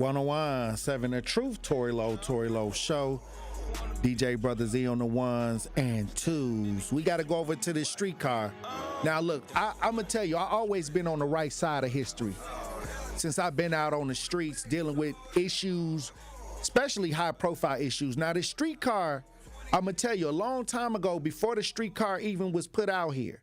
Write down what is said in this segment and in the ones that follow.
101.7 The Truth, Tory Lowe Show. DJ Brother Z on the ones and twos. We got to go over to this streetcar. Now, look, I'm going to tell you, I've always been on the right side of history. Since I've been out on the streets dealing with issues, especially high-profile issues. Now, this streetcar, I'm going to tell you, a long time ago, before the streetcar even was put out here,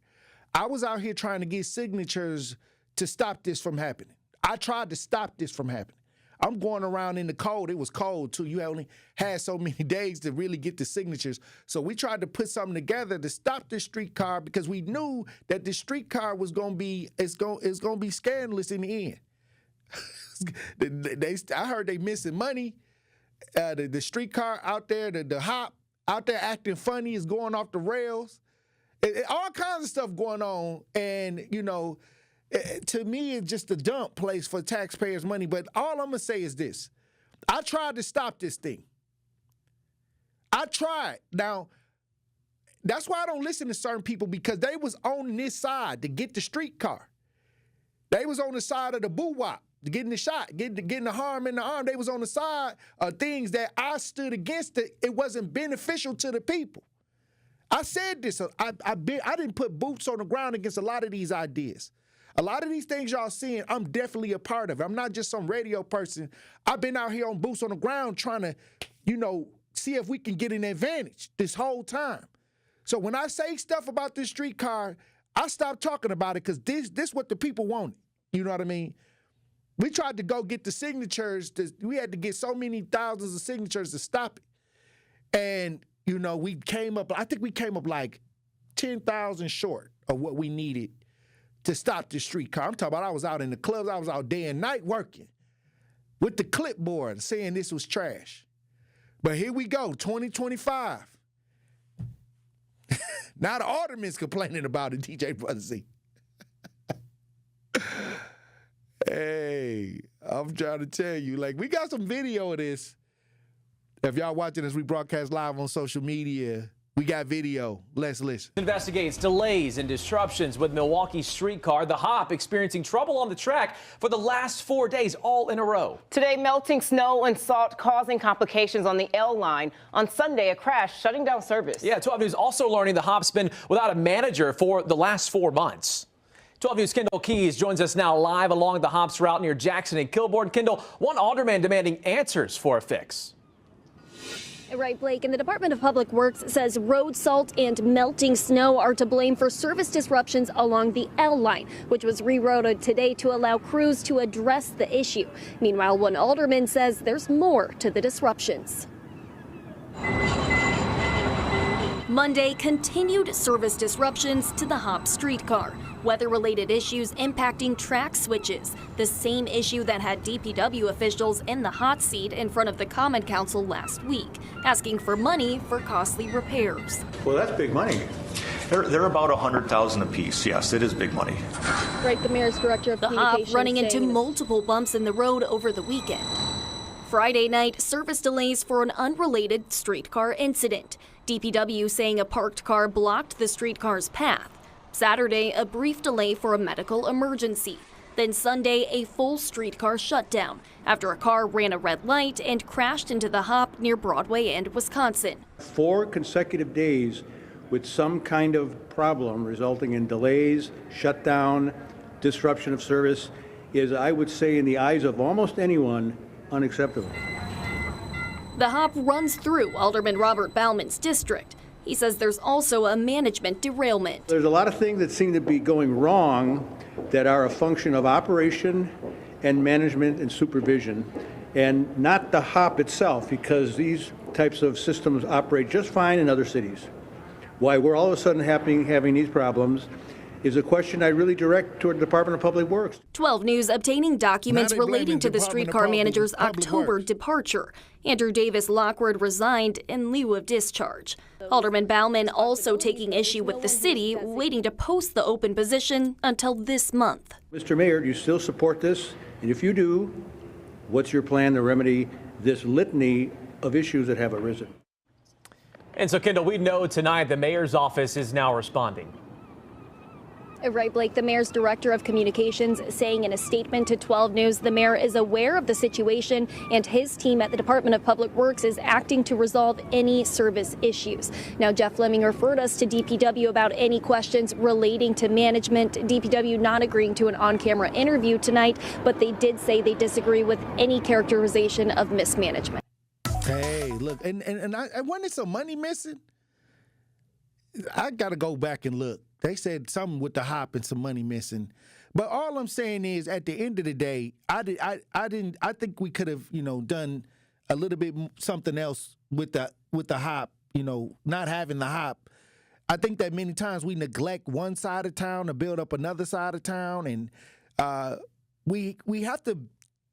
I was out here trying to get signatures to stop this from happening. I tried to stop this from happening. I'm going around in the cold. It was cold, too. You only had so many days to really get the signatures. So we tried to put something together to stop this streetcar because we knew that the streetcar was going to be, it's going to be scandalous in the end. I heard they missing money. The streetcar out there, the hop out there acting funny is going off the rails. All kinds of stuff going on. And, you know, to me, it's just a dump place for taxpayers' money. But all I'm going to say is this. I tried to stop this thing. I tried. Now, that's why I don't listen to certain people, because they was on this side to get the streetcar. They was on the side of the boo-wop, getting the shot, getting the harm in the arm. They was on the side of things that I stood against. It wasn't beneficial to the people. I said this. I didn't put boots on the ground against a lot of these ideas. A lot of these things y'all seeing, I'm definitely a part of it. I'm not just some radio person. I've been out here on boots on the ground trying to, you know, see if we can get an advantage this whole time. So when I say stuff about this streetcar, I stopped talking about it because this what the people wanted. You know what I mean? We tried to go get the signatures. We had to get so many thousands of signatures to stop it. And, you know, we came up, I think we came up like 10,000 short of what we needed to stop the streetcar. I'm talking about I was out in the clubs. I was out day and night working with the clipboard saying this was trash. But here we go, 2025. Now the alderman's complaining about it, DJ Brother Z. Hey, I'm trying to tell you, like, we got some video of this. If y'all watching this, we broadcast live on social media. We got video. Let's listen. Investigates delays and disruptions with Milwaukee streetcar. The hop experiencing trouble on the track for the last 4 days, all in a row. Today, melting snow and salt causing complications on the L line. On Sunday, a crash shutting down service. Yeah, 12 News also learning the hop's been without a manager for the last 4 months. 12 News' Kendall Keys joins us now live along the hop's route near Jackson and Kilbourne. Kendall, one alderman demanding answers for a fix. Right, Blake, and the Department of Public Works says road salt and melting snow are to blame for service disruptions along the L line, which was rerouted today to allow crews to address the issue. Meanwhile, one alderman says there's more to the disruptions. Monday, continued service disruptions to the hop streetcar. Weather-related issues impacting track switches, the same issue that had DPW officials in the hot seat in front of the Common Council last week, asking for money for costly repairs. Well, that's big money. They're about $100,000 apiece. Yes, it is big money. Right, the mayor's director of communications. The hop running into multiple bumps in the road over the weekend. Friday night, service delays for an unrelated streetcar incident. DPW saying a parked car blocked the streetcar's path. Saturday, a brief delay for a medical emergency. Then Sunday, a full streetcar shutdown after a car ran a red light and crashed into the hop near Broadway and Wisconsin. 4 consecutive days with some kind of problem resulting in delays, shutdown, disruption of service is, I would say, in the eyes of almost anyone, unacceptable. The hop runs through Alderman Robert Bauman's district. He says there's also a management derailment. There's a lot of things that seem to be going wrong that are a function of operation and management and supervision, and not the hop itself, because these types of systems operate just fine in other cities. Why we're all of a sudden having these problems is a question I really direct toward the Department of Public Works. 12 News obtaining documents relating to the streetcar manager's October departure. Andrew Davis Lockwood resigned in lieu of discharge. Alderman Bauman also taking issue with the city waiting to post the open position until this month. Mr. Mayor, do you still support this? And if you do, what's your plan to remedy this litany of issues that have arisen? And so, Kendall, we know tonight the mayor's office is now responding. Right, Blake, the mayor's director of communications saying in a statement to 12 News the mayor is aware of the situation and his team at the Department of Public Works is acting to resolve any service issues. Now, Jeff Fleming referred us to DPW about any questions relating to management. DPW not agreeing to an on-camera interview tonight, but they did say they disagree with any characterization of mismanagement. Hey, look, and I wanted some money missing. I got to go back and look. They said something with the hop and some money missing. But all I'm saying is, at the end of the day, I think we could have, done a little bit something else with the hop, not having the hop. I think that many times we neglect one side of town to build up another side of town, and we have to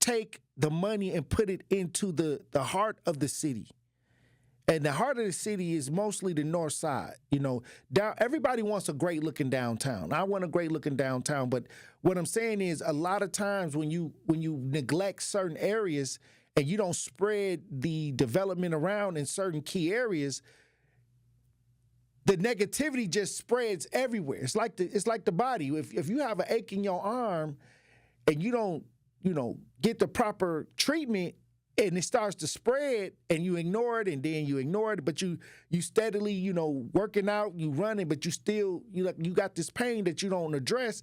take the money and put it into the heart of the city. And the heart of the city is mostly the north side. Everybody wants a great looking downtown. I want a great looking downtown, but what I'm saying is, a lot of times when you neglect certain areas and you don't spread the development around in certain key areas, the negativity just spreads everywhere. It's like the body. If you have an ache in your arm and you don't, get the proper treatment, and it starts to spread, and you ignore it, and then you ignore it, but you steadily, working out, you running, but you still, you got this pain that you don't address.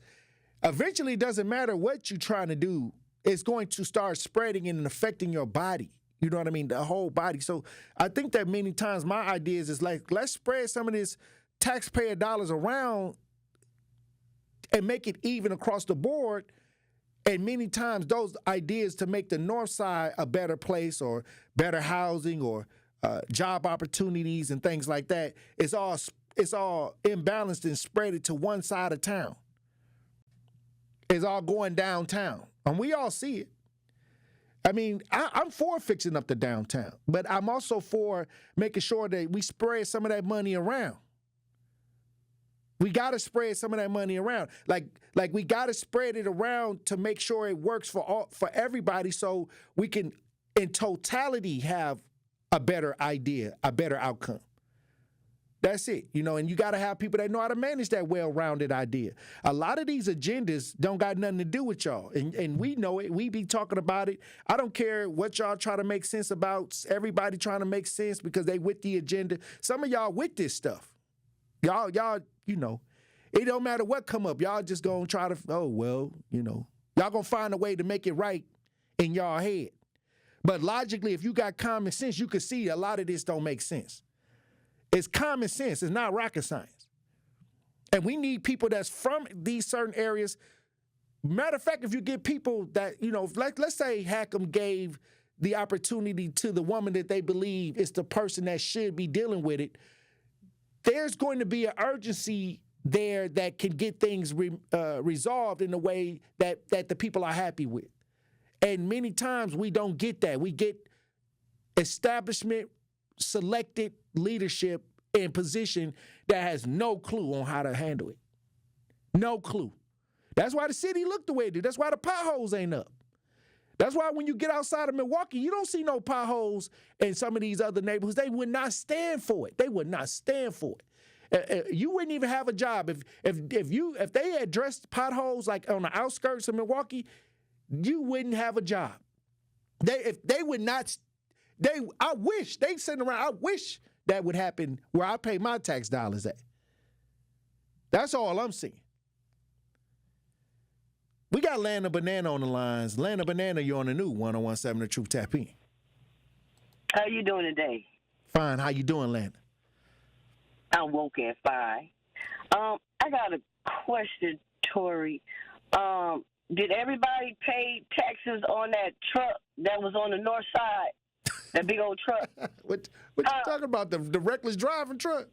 Eventually, it doesn't matter what you're trying to do. It's going to start spreading and affecting your body. You know what I mean? The whole body. So I think that many times my ideas is like, let's spread some of this taxpayer dollars around and make it even across the board. And many times those ideas to make the north side a better place, or better housing, or job opportunities and things like that, it's all imbalanced and spread it to one side of town. It's all going downtown. And we all see it. I mean, I'm for fixing up the downtown, but I'm also for making sure that we spread some of that money around. We got to spread some of that money around. Like we got to spread it around to make sure it works for everybody, so we can, in totality, have a better idea, a better outcome. That's it, and you got to have people that know how to manage that well-rounded idea. A lot of these agendas don't got nothing to do with y'all, and we know it. We be talking about it. I don't care what y'all try to make sense about. Everybody trying to make sense because they with the agenda. Some of y'all with this stuff. Y'all, it don't matter what come up. Y'all just gonna try to, y'all gonna find a way to make it right in y'all head. But logically, if you got common sense, you can see a lot of this don't make sense. It's common sense. It's not rocket science. And we need people that's from these certain areas. Matter of fact, if you get people that, let's say Hackham gave the opportunity to the woman that they believe is the person that should be dealing with it, there's going to be an urgency there that can get things resolved in a way that the people are happy with. And many times we don't get that. We get establishment, selected leadership in position that has no clue on how to handle it. No clue. That's why the city looked the way it did. That's why the potholes ain't up. That's why when you get outside of Milwaukee, you don't see no potholes in some of these other neighborhoods. They would not stand for it. They would not stand for it. You wouldn't even have a job if they addressed potholes like on the outskirts of Milwaukee. You wouldn't have a job. I wish they sitting around. I wish that would happen where I pay my tax dollars at. That's all I'm seeing. We got Lana Banana on the lines. Lana Banana, you're on the new 101.7 The Truth. Tap in. How you doing today? Fine. How you doing, Lana? I'm woke and fine. I got a question, Tory. Did everybody pay taxes on that truck that was on the north side? That big old truck? What you talking about? The reckless driving truck?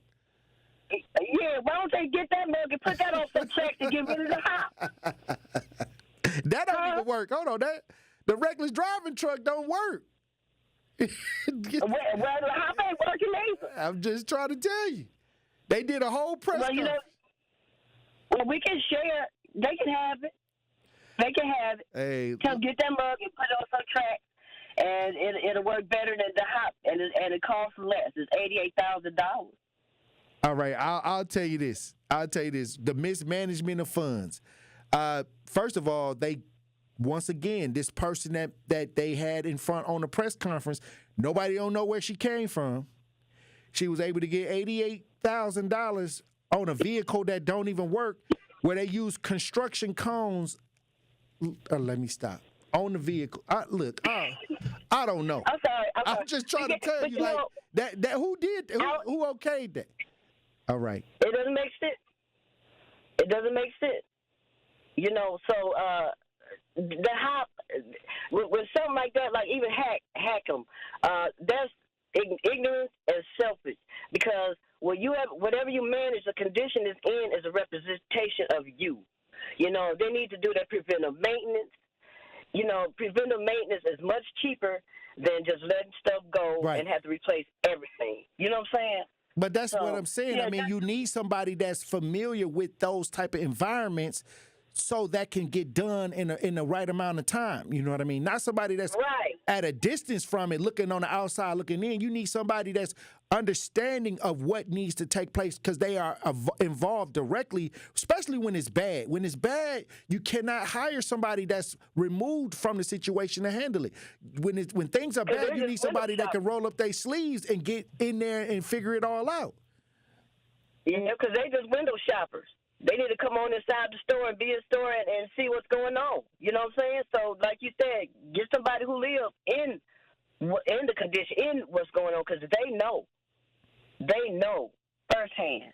Yeah, why don't they get that mug and put that on some checks and get rid of the hop? That don't even work. Hold on, the reckless driving truck don't work. Well, the hop ain't working either. I'm just trying to tell you. They did a whole press conference. Well, we can share. They can have it. They can have it. Hey, come get that mug and put it on some track, and it'll work better than the hop, and it costs less. It's $88,000. All right, I'll tell you this. The mismanagement of funds. First of all, once again, this person that they had in front on the press conference, nobody don't know where she came from. She was able to get $88,000 on a vehicle that don't even work, where they use construction cones. Let me stop. On the vehicle. I don't know. I'm sorry. I'm just trying to tell you, like, that who did, who okayed that? All right. It doesn't make sense. It doesn't make sense. You know, so the hop, with something like that, like even hack them, that's ignorance and selfish, because whatever you manage, the condition is in is a representation of you. You know, they need to do that preventive maintenance. You know, preventive maintenance is much cheaper than just letting stuff go and have to replace everything. You know what I'm saying? But that's what I'm saying. Yeah, I mean, you need somebody that's familiar with those type of environments so that can get done in the right amount of time. You know what I mean? Not somebody that's at a distance from it, looking on the outside, looking in. You need somebody that's understanding of what needs to take place, because they are involved directly, especially when it's bad. When it's bad, you cannot hire somebody that's removed from the situation to handle it. When things are bad, you need somebody that can roll up their sleeves and get in there and figure it all out. Yeah, because they just window shoppers. They need to come on inside the store and be a store and see what's going on. You know what I'm saying? So, like you said, get somebody who lives in the condition, in what's going on, because they know. They know firsthand.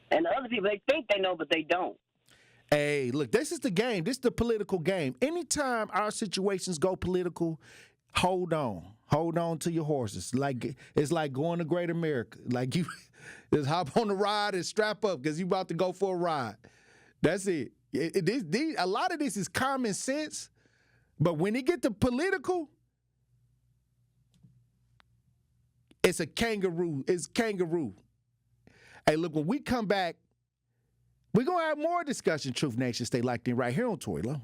And the other people, they think they know, but they don't. Hey, look, this is the game. This is the political game. Anytime our situations go political, hold on. Hold on to your horses. It's like going to Great America. Like, you just hop on the ride and strap up, because you about to go for a ride. That's it. A lot of this is common sense, but when it get to political, it's a kangaroo. It's kangaroo. Hey, look, when we come back, we're going to have more discussion, Truth Nation. Stay locked in right here on Tory Lowe.